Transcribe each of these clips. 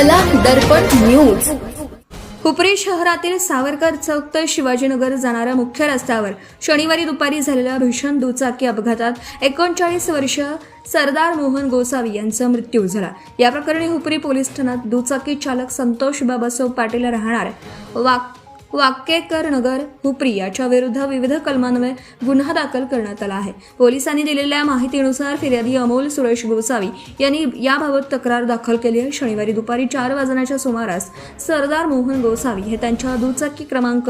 कला दर्पण न्यूज। हुपरी शहरातील सावरकर चौक ते शिवाजीनगर जाणाऱ्या मुख्य रस्त्यावर शनिवारी दुपारी झालेल्या भीषण दुचाकी अपघातात 39 वर्षीय सरदार मोहन गोसावी यांचा मृत्यू झाला। या प्रकरणी हुपरी पोलीस ठाण्यात दुचाकी चालक संतोष बाबासाहेब पाटील राहणार वाकेकर नगर हुपरी याच्या विरुद्ध विविध कलमांवर गुन्हा दाखल करण्यात आला आहे। पोलिसांनी दिलेल्या माहितीनुसार फिर्यादी अमोल सुरेश गोसावी यांनी याबाबत तक्रार दाखल केली आहे। शनिवारी दुपारी 4 वाजण्याच्या सुमारास सरदार मोहन गोसावी हे त्यांच्या दुचाकी क्रमांक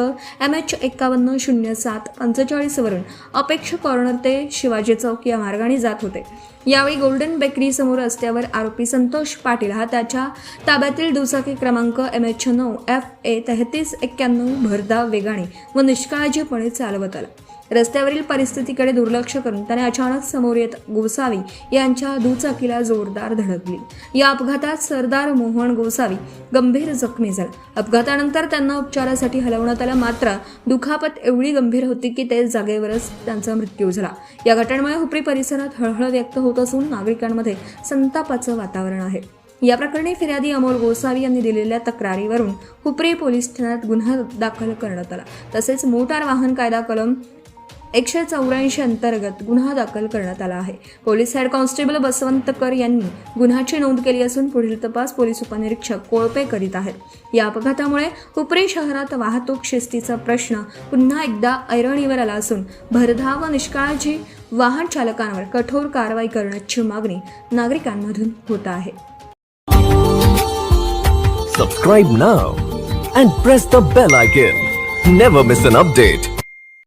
MH510745 वरून अपेक्षा कॉर्नर ते शिवाजी चौक या मार्गाने जात होते। यावेळी गोल्डन बेकरी समोर रस्त्यावर आरोपी संतोष पाटील हा त्याच्या ताब्यातील दुचाकी क्रमांक MH9FA3391 भरधाव वेगाने व निष्काळजीपणे चालवत आला। रस्त्यावरील परिस्थितीकडे दुर्लक्ष करून त्याने अचानक समोर येत गोसावी यांच्या दुचाकीला जोरदार धडकली। या अपघातात सरदार मोहन गोसावी गंभीर जखमी झाला। अपघातानंतर त्यांना उपचारासाठी हलवण्यात आलं, मात्र दुखापत एवढी गंभीर होती की ते जागेवरच त्यांचा मृत्यू झाला। या घटनेमुळे हुपरी परिसरात हळहळ व्यक्त होत असून नागरिकांमध्ये संतापाचं वातावरण आहे। या प्रकरणी फिर्यादी अमोल गोसावी यांनी दिलेल्या तक्रारीवरून हुपरी पोलीस ठाण्यात गुन्हा दाखल करण्यात आला। तसेच मोटार वाहन कायदा कलम 184 अंतर्गत गुन्हा दाखल करण्यात आला आहे। पोलीस हेड कॉन्स्टेबल बसवंतकर यांनी गुन्ह्याची नोंद केली असून पुढील तपास पोलीस उपनिरीक्षक कोळपे करीत आहेत। या अपघातामुळे हुपरी शहरात वाहतूक शिस्तीचा प्रश्न पुन्हा एकदा ऐरणीवर आला असून भरधाव व निष्काळजी वाहन चालकांवर कठोर कारवाई करण्याची मागणी नागरिकांमधून होत आहे। Subscribe now and press the bell icon. Never miss an update.